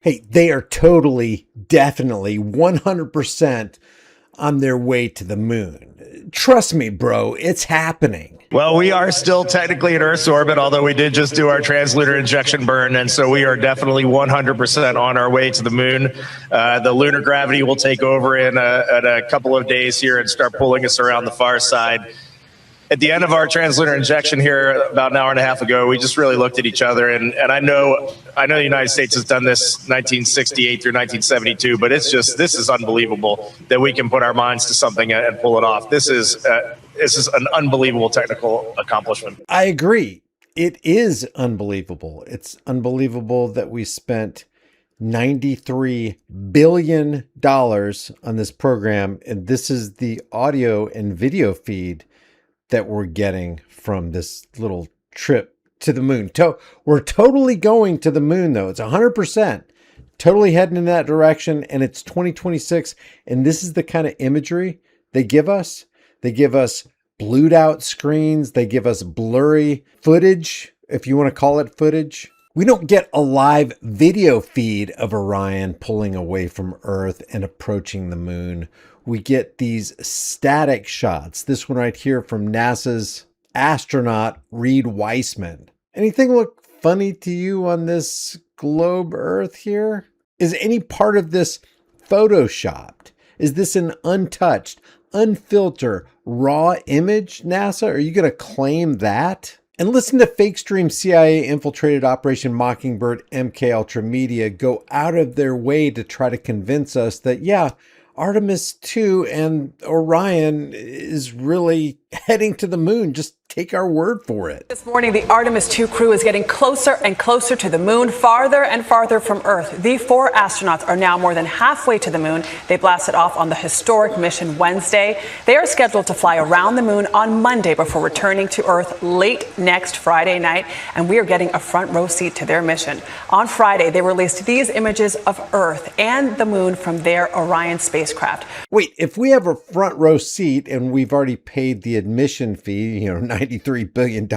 Hey, they are totally, definitely, 100% on their way to the moon. Trust me, bro, it's happening. Well, we are still technically in Earth's orbit, although we did just do our translunar injection burn, and so we are definitely 100% on our way to the moon. The lunar gravity will take over in a couple of days here and start pulling us around the far side. At the end of our translunar injection here about an hour and a half ago, we just really looked at each other, and I know the United States has done this 1968 through 1972, but this is unbelievable that we can put our minds to something and pull it off. This is an unbelievable technical accomplishment. I agree. It is unbelievable. It's unbelievable that we spent $93 billion on this program, and this is the audio and video feed that we're getting from this little trip to the moon. We're totally going to the moon, though. It's 100% totally heading in that direction, and it's 2026. And this is the kind of imagery they give us. They give us blued out screens. They give us blurry footage, if you want to call it footage. We don't get a live video feed of Orion pulling away from Earth and approaching the moon. We get these static shots. This one right here from NASA's astronaut Reed Weissman. Anything look funny to you on this globe Earth here? Is any part of this photoshopped? Is this an untouched, unfiltered, raw image, NASA? Are you going to claim that? And listen to fake stream CIA infiltrated Operation Mockingbird MK Ultra Media go out of their way to try to convince us that, yeah, Artemis 2 and Orion is really heading to the moon. Just take our word for it. This morning, the Artemis 2 crew is getting closer and closer to the moon, farther and farther from Earth. The 4 astronauts are now more than halfway to the moon. They blasted off on the historic mission Wednesday. They are scheduled to fly around the moon on Monday before returning to Earth late next Friday night, and we are getting a front row seat to their mission. On Friday, they released these images of Earth and the moon from their Orion spacecraft. Wait, if we have a front row seat and we've already paid the admission fee, $93 billion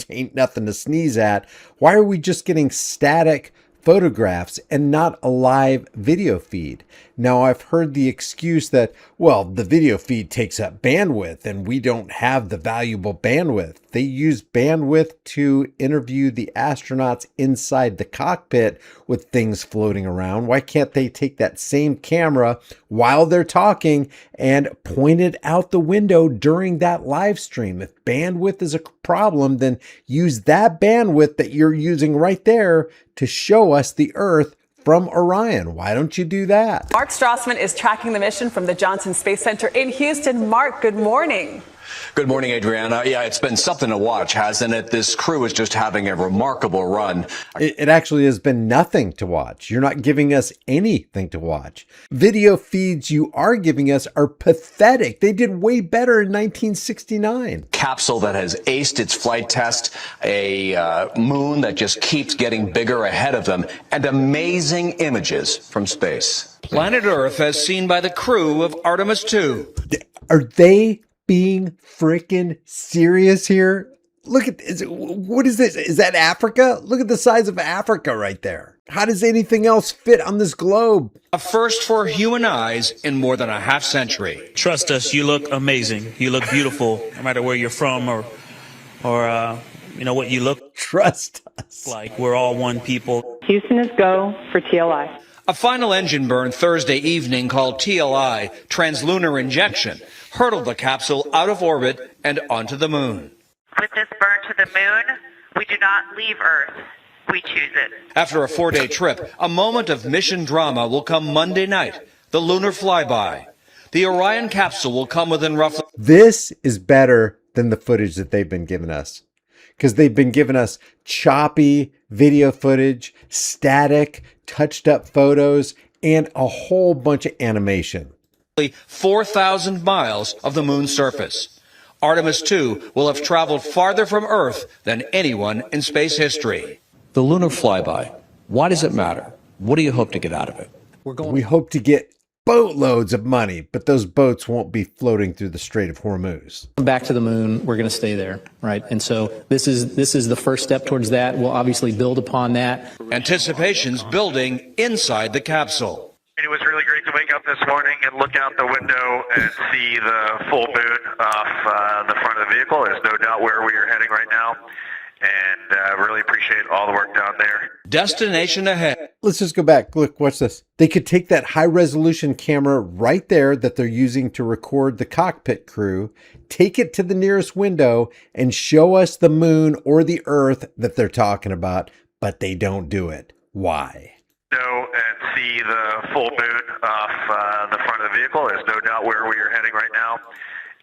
ain't nothing to sneeze at, why are we just getting static photographs and not a live video feed? Now, I've heard the excuse that, well, the video feed takes up bandwidth and we don't have the valuable bandwidth. They use bandwidth to interview the astronauts inside the cockpit with things floating around. Why can't they take that same camera while they're talking and point it out the window during that live stream? If bandwidth is a problem, then use that bandwidth that you're using right there to show us the Earth from Orion. Why don't you do that? Mark Strassman is tracking the mission from the Johnson Space Center in Houston. Mark, good morning. Good morning, Adriana. Yeah, it's been something to watch, hasn't it? This crew is just having a remarkable run. It actually has been nothing to watch. You're not giving us anything to watch. Video feeds you are giving us are pathetic. They did way better in 1969. Capsule that has aced its flight test, a moon that just keeps getting bigger ahead of them, and amazing images from space. Planet Earth as seen by the crew of Artemis 2. Are they being freaking serious here? Look at this. What is this? Is that Africa? Look at the size of Africa right there. How does anything else fit on this globe? A first for human eyes in more than a half century. Trust us, you look amazing. You look beautiful, no matter where you're from or what you look Trust us. like. We're all one people. Houston is go for TLI. A final engine burn Thursday evening called TLI, translunar injection, hurtled the capsule out of orbit and onto the moon. With this burn to the moon, we do not leave Earth. We choose it. After a 4-day trip, a moment of mission drama will come Monday night, the lunar flyby. The Orion capsule will come within roughly... This is better than the footage that they've been giving us, because they've been giving us choppy video footage, static, touched up photos, and a whole bunch of animation. 4,000 miles of the moon's surface. Artemis 2 will have traveled farther from Earth than anyone in space history. The lunar flyby, why does it matter? What do you hope to get out of it? We hope to get boatloads of money, but those boats won't be floating through the Strait of Hormuz. Back to the moon, we're going to stay there, right? And so this is the first step towards that. We'll obviously build upon that. Anticipation's building inside the capsule. It was really great to wake up this morning and look out the window and see the full moon off the front of the vehicle. There's no doubt where we are heading right now. And really appreciate all the work down there. Destination ahead. Let's just go back. Look, watch this. They could take that high resolution camera right there that they're using to record the cockpit crew, take it to the nearest window and show us the moon or the earth that they're talking about, but they don't do it. Why? And see the full moon off the front of the vehicle. There's no doubt where we are heading right now.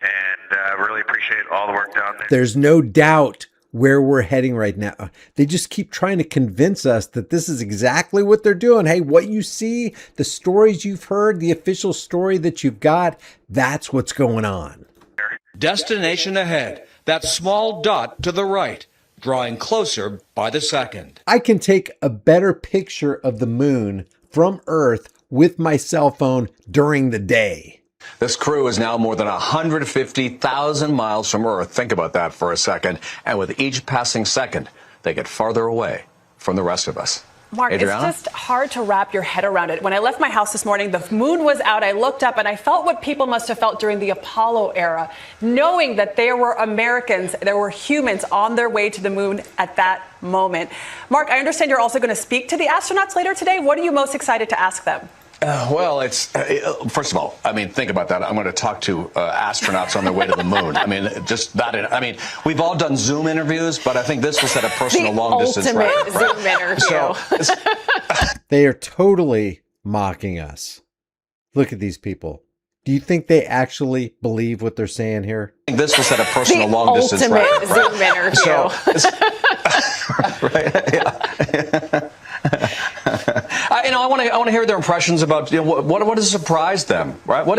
And really appreciate all the work down there. There's no doubt where we're heading right now. They just keep trying to convince us that this is exactly what they're doing. Hey, what you see, the stories you've heard, the official story that you've got, that's what's going on. Destination ahead. That small dot to the right, drawing closer by the second. I can take a better picture of the moon from Earth with my cell phone during the day. This crew is now more than 150,000 miles from Earth. Think about that for a second. And with each passing second, they get farther away from the rest of us. Mark, Adriana? It's just hard to wrap your head around it. When I left my house this morning, the moon was out. I looked up and I felt what people must have felt during the Apollo era, knowing that there were Americans, there were humans on their way to the moon at that moment. Mark, I understand you're also going to speak to the astronauts later today. What are you most excited to ask them? Well, it's first of all, I mean, think about that. I'm going to talk to astronauts on their way to the moon. I mean, just that. I mean, we've all done Zoom interviews, but I think this will set a personal long distance record. Zoom interview. So, They are totally mocking us. Look at these people. Do you think they actually believe what they're saying here? I think this will set a personal long distance record. Zoom interview. So, right? Yeah. I want to hear their impressions about what has surprised them, right? What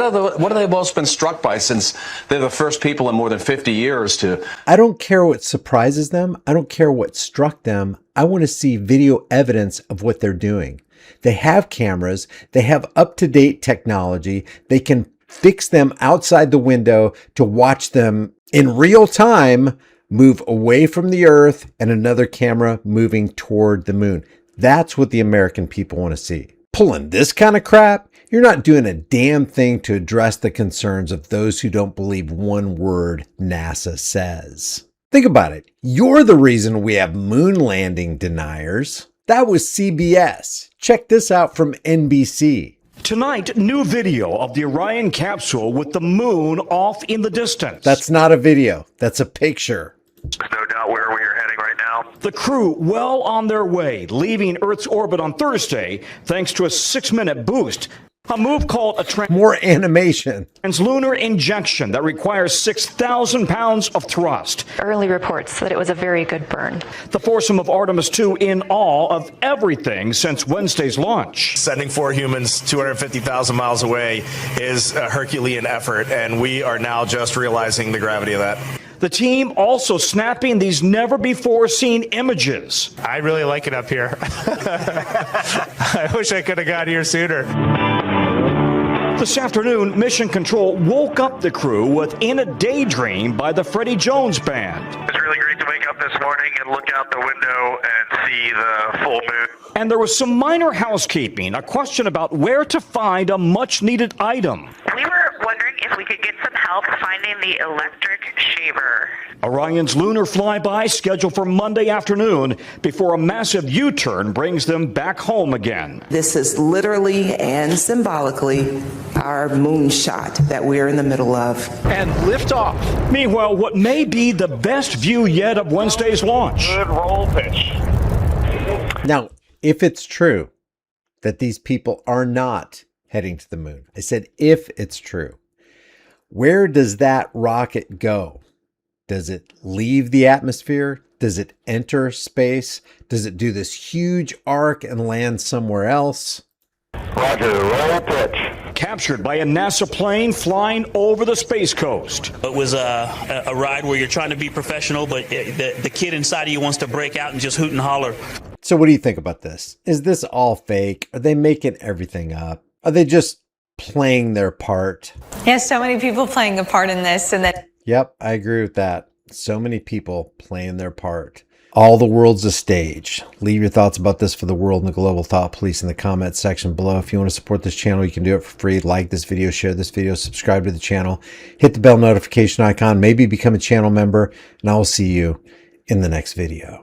have they most been struck by since they're the first people in more than 50 years to? I don't care what surprises them. I don't care what struck them. I want to see video evidence of what they're doing. They have cameras. They have up-to-date technology. They can fix them outside the window to watch them in real time move away from the Earth and another camera moving toward the moon. That's what the American people want to see. Pulling this kind of crap, you're not doing a damn thing to address the concerns of those who don't believe one word NASA says. Think about it. You're the reason we have moon landing deniers. That was CBS. Check this out from NBC. Tonight, new video of the Orion capsule with the moon off in the distance. That's not a video. That's a picture. There's no doubt where we are heading right now. The crew well on their way, leaving Earth's orbit on Thursday thanks to a 6-minute boost. A move called a more animation. Translunar injection that requires 6,000 pounds of thrust. Early reports that it was a very good burn. The foursome of Artemis 2 in awe of everything since Wednesday's launch. Sending 4 humans 250,000 miles away is a Herculean effort, and we are now just realizing the gravity of that. The team also snapping these never-before-seen images. I really like it up here. I wish I could have got here sooner. This afternoon, Mission Control woke up the crew with In a Daydream by the Freddie Jones Band. It's really great to wake up this morning and look out the window and see the full moon. And there was some minor housekeeping, a question about where to find a much-needed item. We were wondering if we could get some help finding the electric shaver. Orion's lunar flyby scheduled for Monday afternoon before a massive U-turn brings them back home again. This is literally and symbolically our moonshot that we're in the middle of. And liftoff. Meanwhile, what may be the best view yet of Wednesday's launch. Good roll pitch. Now, if it's true that these people are not heading to the moon, I said if it's true, where does that rocket go? Does it leave the atmosphere? Does it enter space? Does it do this huge arc and land somewhere else? Roger, roll pitch. Captured by a NASA plane flying over the Space Coast. It was a ride where you're trying to be professional, but the kid inside of you wants to break out and just hoot and holler. So what do you think about this? Is this all fake? Are they making everything up? Are they just playing their part? Yes, so many people playing a part in this, and that. Yep, I agree with that. So many people playing their part. All the world's a stage. Leave your thoughts about this for the world and the global thought police in the comments section below. If you want to support this channel, you can do it for free. Like this video, share this video, subscribe to the channel, hit the bell notification icon, maybe become a channel member, and I will see you in the next video.